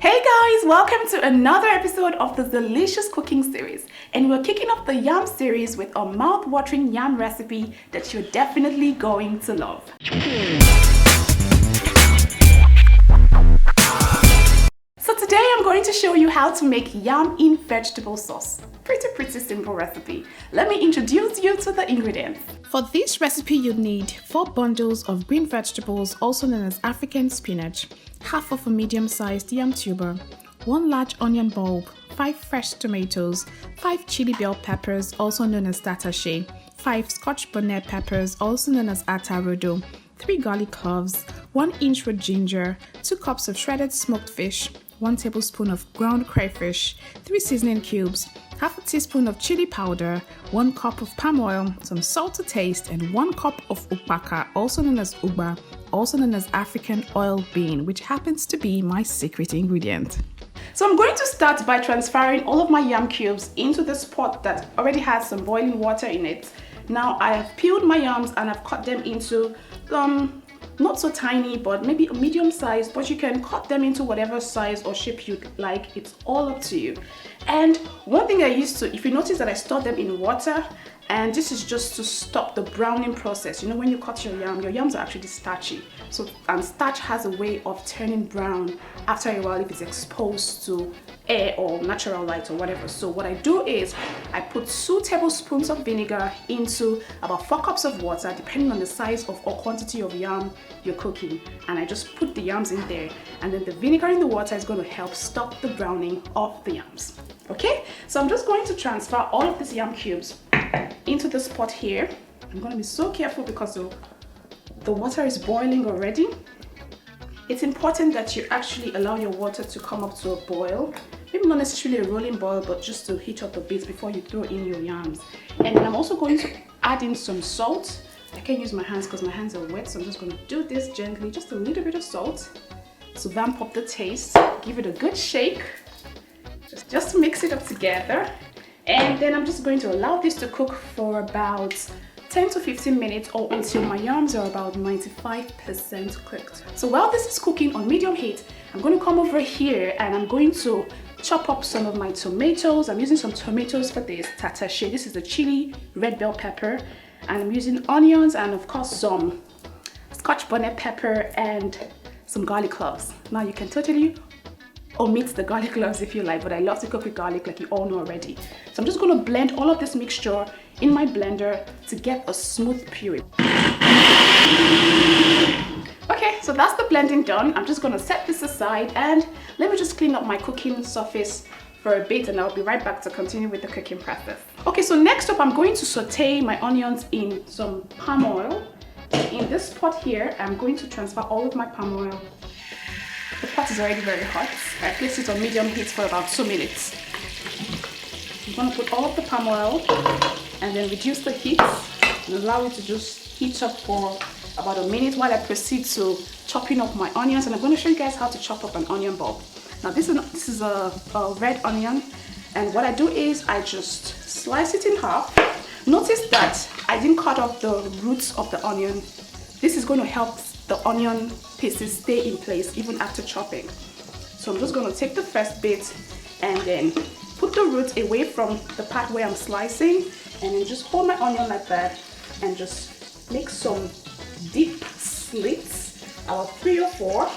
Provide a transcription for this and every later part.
Hey guys, welcome to another episode of the Zeelicious cooking series, and we're kicking off the yam series with a mouth-watering yam recipe that you're definitely going to love. So today I'm going to show you how to make yam in vegetable sauce. Pretty simple recipe. Let me introduce you to the ingredients. For this recipe you need 4 bundles of green vegetables, also known as African spinach, half of a medium-sized yam tuber, 1 large onion bulb, 5 fresh tomatoes, 5 chili bell peppers, also known as dattache, 5 scotch bonnet peppers, also known as atarodo, 3 garlic cloves, 1 inch root ginger, 2 cups of shredded smoked fish, 1 tablespoon of ground crayfish, 3 seasoning cubes, half a teaspoon of chili powder, 1 cup of palm oil, some salt to taste, and 1 cup of ukpaka, also known as ugba, also known as African oil bean, which happens to be my secret ingredient. So I'm going to start by transferring all of my yam cubes into this pot that already has some boiling water in it. Now I have peeled my yams and I've cut them into not so tiny, but maybe a medium size, but you can cut them into whatever size or shape you'd like. It's all up to you. And one thing I used to, if you notice that I store them in water, and this is just to stop the browning process. You know, when you cut your yams are actually starchy. So, and starch has a way of turning brown after a while if it's exposed to air or natural light or whatever. So what I do is I put 2 tablespoons of vinegar into about 4 cups of water, depending on the size of or quantity of yam you're cooking. And I just put the yams in there, and then the vinegar in the water is going to help stop the browning of the yams. Okay, so I'm just going to transfer all of these yam cubes into this pot here. I'm going to be so careful because the water is boiling already. It's important that you actually allow your water to come up to a boil. Maybe not necessarily a rolling boil, but just to heat up a bit before you throw in your yams. And then I'm also going to add in some salt. I can't use my hands because my hands are wet, so I'm just going to do this gently, just a little bit of salt to vamp up the taste. Give it a good shake, just to mix it up together. And then I'm just going to allow this to cook for about 10 to 15 minutes or until my yams are about 95% cooked. So while this is cooking on medium heat, I'm going to come over here and I'm going to chop up some of my tomatoes. I'm using some tomatoes for this, dattache. This is the chili red bell pepper, and I'm using onions and of course some scotch bonnet pepper and some garlic cloves. Now you can totally omit the garlic cloves if you like, but I love to cook with garlic, like you all know already. So I'm just going to blend all of this mixture in my blender to get a smooth puree. Okay, so that's the blending done. I'm just going to set this aside and let me just clean up my cooking surface for a bit, and I'll be right back to continue with the cooking process. Okay, so next up I'm going to saute my onions in some palm oil. In this pot here, I'm going to transfer all of my palm oil. The pot is already very hot. I placed it on medium heat for about 2 minutes. I'm going to put all of the palm oil and then reduce the heat and allow it to just heat up for about a minute while I proceed to chopping up my onions. And I'm going to show you guys how to chop up an onion bulb. Now this is a red onion, and what I do is I just slice it in half. Notice that I didn't cut off the roots of the onion. This is going to help the onion pieces stay in place even after chopping. So I'm just going to take the first bit and then put the roots away from the part where I'm slicing, and then just hold my onion like that and just make some deep slits, about 3 or 4,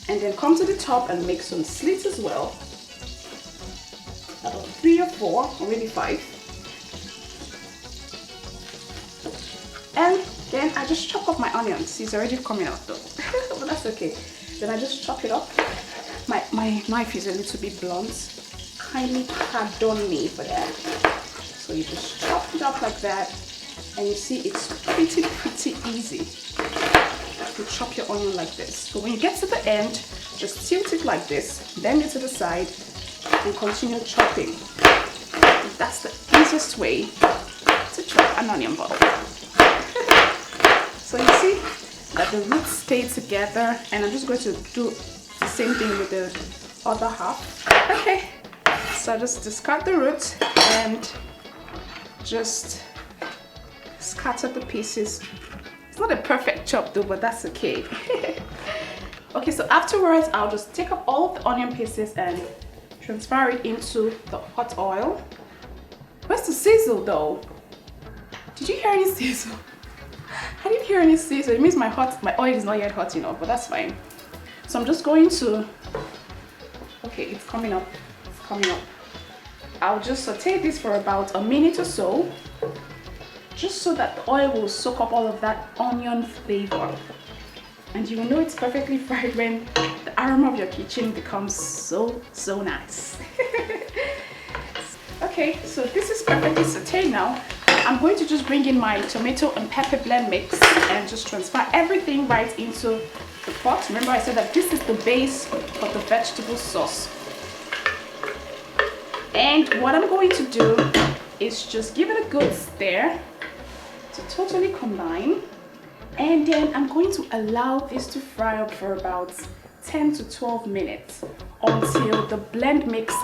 and then come to the top and make some slits as well, about 3 or 4 or maybe 5. And then I just chop up my onions. It's already coming out though, but that's okay. Then I just chop it up. My knife is a little bit blunt. Kindly pardon me for that. So you just chop it up like that, and you see it's pretty easy to chop your onion like this. So when you get to the end, just tilt it like this, bend it to the side, and continue chopping. That's the easiest way to chop an onion bulb. So you see that the roots stay together, and I'm just going to do the same thing with the other half. Okay, so just discard the roots and just scatter the pieces. It's not a perfect chop though, but that's okay. Okay, so afterwards, I'll just take up all of the onion pieces and transfer it into the hot oil. Where's the sizzle though? Did you hear any sizzle? I didn't hear any sizzle. It means my oil is not yet hot enough, but that's fine. So I'm just going to, okay, it's coming up. It's coming up. I'll just saute this for about a minute or so, just so that the oil will soak up all of that onion flavor. And you will know it's perfectly fried when the aroma of your kitchen becomes so nice. Okay, so this is perfectly sauteed now. I'm going to just bring in my tomato and pepper blend mix and just transfer everything right into the pot. Remember I said that this is the base of the vegetable sauce. And what I'm going to do is just give it a good stir to totally combine. And then I'm going to allow this to fry up for about 10 to 12 minutes until the blend mix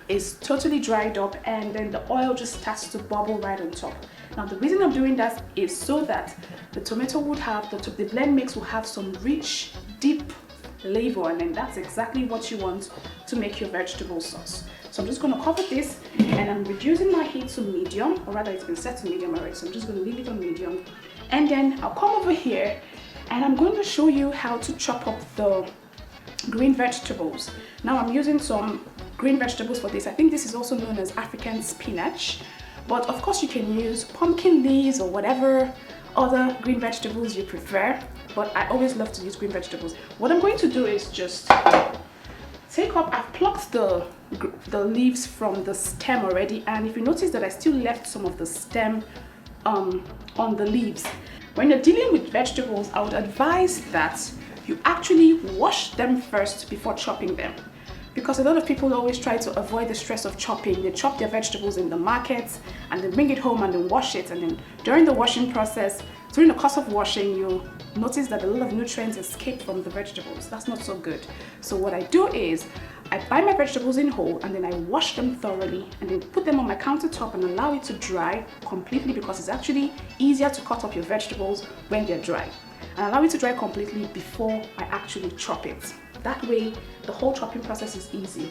is totally dried up and then the oil just starts to bubble right on top. Now the reason I'm doing that is so that the tomato would have, the blend mix will have some rich, deep flavor, and then that's exactly what you want to make your vegetable sauce. So I'm just going to cover this and I'm reducing my heat to medium, or rather it's been set to medium already, so I'm just going to leave it on medium. And then I'll come over here and I'm going to show you how to chop up the green vegetables. Now I'm using some green vegetables for this. I think this is also known as African spinach, but of course you can use pumpkin leaves or whatever other green vegetables you prefer, but I always love to use green vegetables. What I'm going to do is just take up, I've plucked the leaves from the stem already, and if you notice that I still left some of the stem on the leaves. When you're dealing with vegetables, I would advise that you actually wash them first before chopping them, because a lot of people always try to avoid the stress of chopping. They chop their vegetables in the market and then bring it home and then wash it, and then during the washing process, during the course of washing, you'll notice that a lot of nutrients escape from the vegetables. That's not so good. So what I do is I buy my vegetables in whole and then I wash them thoroughly and then put them on my countertop and allow it to dry completely, because it's actually easier to cut up your vegetables when they're dry. And allow it to dry completely before I actually chop it. That way the whole chopping process is easy.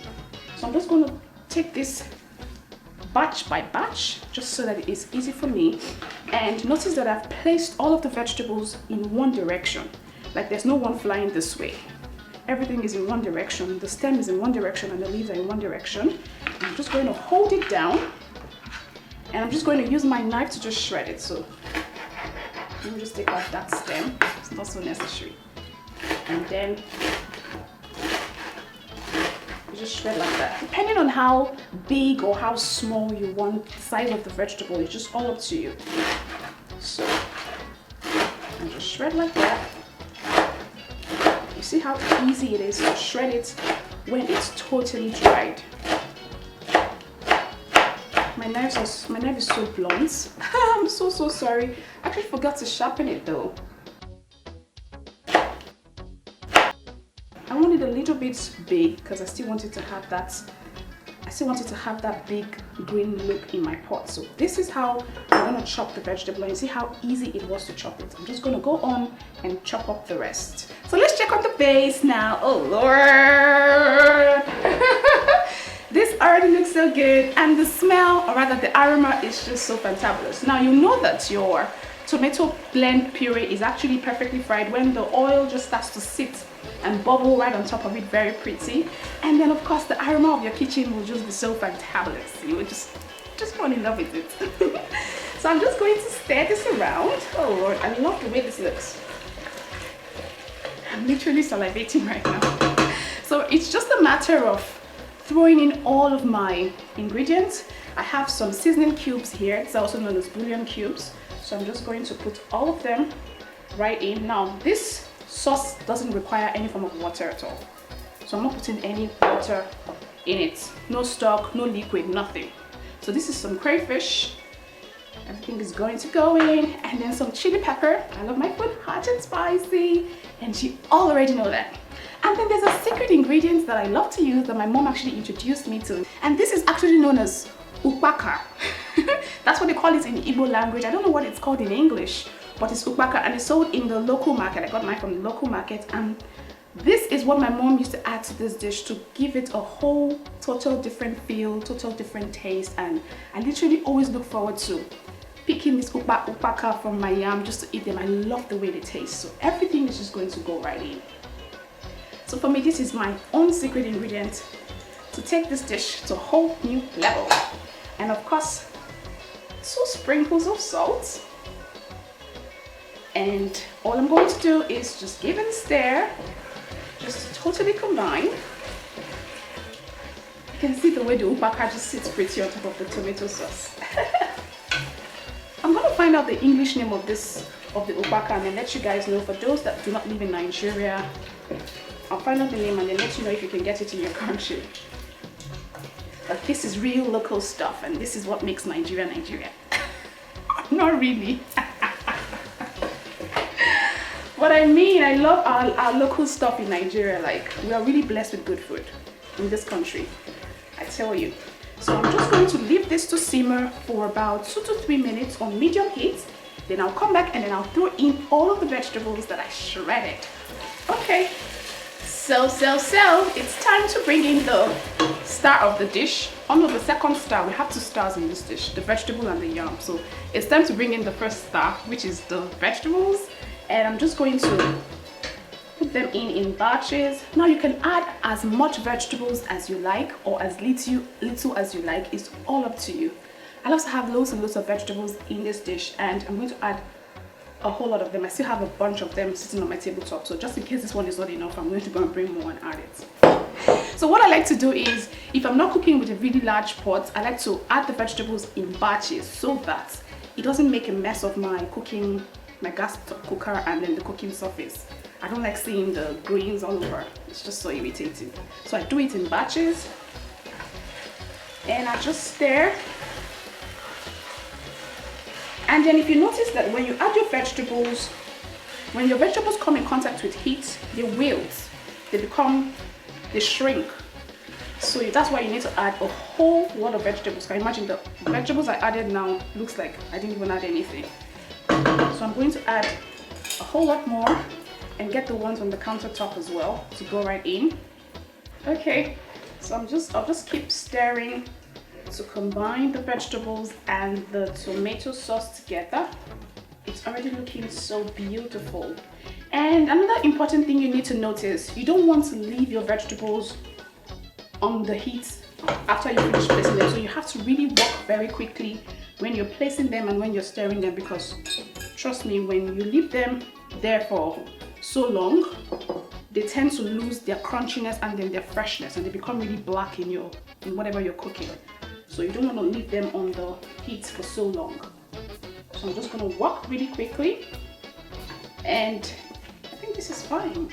So I'm just going to take this batch by batch just so that it is easy for me. And notice that I've placed all of the vegetables in one direction. Like there's no one flying this way. Everything is in one direction. The stem is in one direction and the leaves are in one direction. I'm just going to hold it down and I'm just going to use my knife to just shred it. So let me just take off that stem. It's not so necessary. And then you just shred like that. Depending on how big or how small you want the size of the vegetable, it's just all up to you. So I just shred like that. You see how easy it is to shred it when it's totally dried. My knife is so blunt. I'm so sorry. I actually forgot to sharpen it though. I want it a little bit big because I still wanted to have that. Big green look in my pot. So this is how I'm going to chop the vegetable, and you see how easy it was to chop it. I'm just going to go on and chop up the rest. So let's check on the base now. Oh Lord. This already looks so good, and the smell, or rather the aroma, is just so fantabulous. Now you know that your tomato blend puree is actually perfectly fried when the oil just starts to sit and bubble right on top of it, very pretty. And then of course the aroma of your kitchen will just be so fantabulous. You will just fall in love with it. So I'm just going to stir this around. Oh Lord, I love the way this looks. I'm literally salivating right now. So it's just a matter of throwing in all of my ingredients. I have some seasoning cubes here. It's also known as bouillon cubes. So I'm just going to put all of them right in. Now this sauce doesn't require any form of water at all. So I'm not putting any water in it. No stock, no liquid, nothing. So this is some crayfish. Everything is going to go in. And then some chili pepper. I love my food hot and spicy. And you already know that. And then there's a secret ingredient that I love to use that my mom actually introduced me to. And this is actually known as ukpaka. That's what they call it in Igbo language. I don't know what it's called in English, but it's ukpaka, and it's sold in the local market. I got mine from the local market, and This is what my mom used to add to this dish to give it a whole total different feel, total different taste, and I literally always look forward to picking this upaka from my yam just to eat them. I love the way they taste, so everything is just going to go right in. So for me, this is my own secret ingredient to take this dish to a whole new level. And of course, 2 sprinkles of salt. And all I'm going to do is just give it a stir, just to totally combine. You can see the way the upaka just sits pretty on top of the tomato sauce. I'm going to find out the English name of the upaka and then let you guys know. For those that do not live in Nigeria, I'll find out the name and then let you know if you can get it in your country. But this is real local stuff, and this is what makes Nigeria Nigeria. Not really. But I mean, I love our local stuff in Nigeria. Like, we are really blessed with good food in this country, I tell you. So I'm just going to leave this to simmer for about 2 to 3 minutes on medium heat. Then I'll come back and then I'll throw in all of the vegetables that I shredded. Okay, so it's time to bring in the star of the dish. On the second star, we have 2 stars in this dish, the vegetable and the yam. So it's time to bring in the first star, which is the vegetables. And I'm just going to put them in batches. Now you can add as much vegetables as you like or as little as you like. It's all up to you. I also have loads and loads of vegetables in this dish, and I'm going to add a whole lot of them. I still have a bunch of them sitting on my tabletop, so just in case this one is not enough, I'm going to go and bring more and add it. So what I like to do is, if I'm not cooking with a really large pot, I like to add the vegetables in batches so that it doesn't make a mess of my cooking, my gas cooker and then the cooking surface. I don't like seeing the greens all over. It's just so irritating. So I do it in batches and I just stir. And then if you notice that when you add your vegetables, when your vegetables come in contact with heat, they wilt, they shrink. So that's why you need to add a whole lot of vegetables. Can you imagine the vegetables I added now looks like I didn't even add anything. So I'm going to add a whole lot more and get the ones on the countertop as well to go right in. Okay, so I'll just keep stirring to combine the vegetables and the tomato sauce together. It's already looking so beautiful. And another important thing you need to notice, you don't want to leave your vegetables on the heat after you finish placing them. So you have to really work very quickly when you're placing them and when you're stirring them, because trust me, when you leave them there for so long, they tend to lose their crunchiness and then their freshness, and they become really black in whatever you're cooking. So you don't want to leave them on the heat for so long. So I'm just going to work really quickly, and I think this is fine.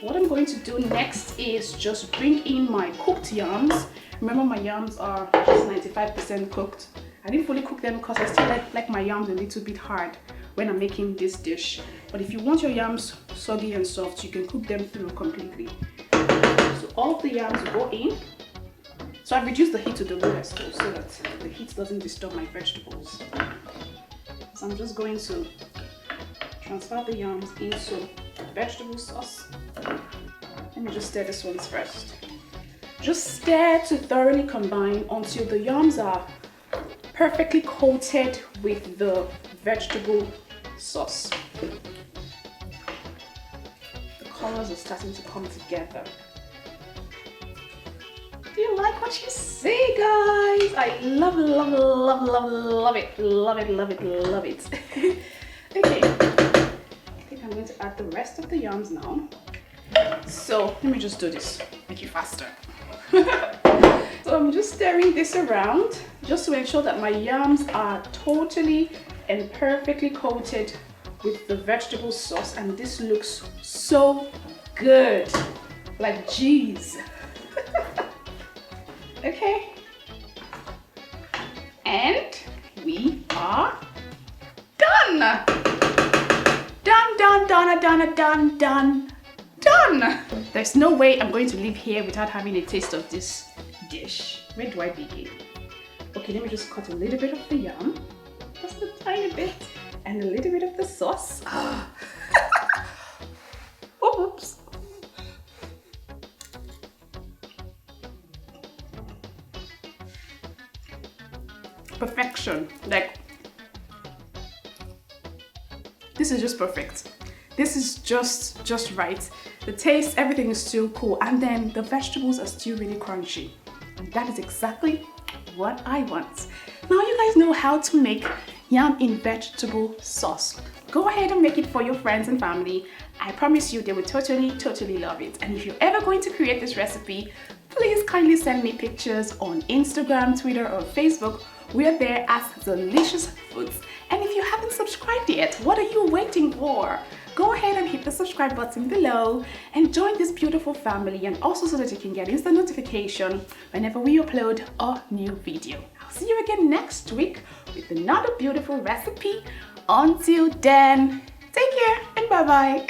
What I'm going to do next is just bring in my cooked yams. Remember, my yams are just 95% cooked. I didn't fully cook them because I still like my yams a little bit hard when I'm making this dish. But if you want your yams soggy and soft, you can cook them through completely. So all of the yams go in. So I've reduced the heat to the lowest though, so that the heat doesn't disturb my vegetables. So I'm just going to transfer the yams into vegetable sauce. Let me just stir this one first. Just stir to thoroughly combine until the yams are perfectly coated with the vegetable sauce. The colors are starting to come together. Do you like what you see, guys? I love, love, love, love, love it. Love it, love it, love it. Okay, I think I'm going to add the rest of the yams now. So let me just do this, make it faster. So I'm just stirring this around just to ensure that my yams are totally and perfectly coated with the vegetable sauce, and this looks so good, like geez. Okay, and we are done. Done. There's no way I'm going to leave here without having a taste of this dish. Where do I begin? Okay, let me just cut a little bit of the yam, just a tiny bit, and a little bit of the sauce. Oops. perfection. Like, this is just perfect. This is just right. The taste, everything is still cool, and then the vegetables are still really crunchy. And that is exactly what I want. Now you guys know how to make yam in vegetable sauce. Go ahead and make it for your friends and family. I promise you they will totally love it. And if you're ever going to create this recipe, please kindly send me pictures on Instagram, Twitter, or Facebook. We are there as Zeelicious Foods. And if you haven't subscribed yet, what are you waiting for? Go ahead and hit the subscribe button below and join this beautiful family, and also so that you can get instant notification whenever we upload a new video. I'll see you again next week with another beautiful recipe. Until then, take care and bye-bye.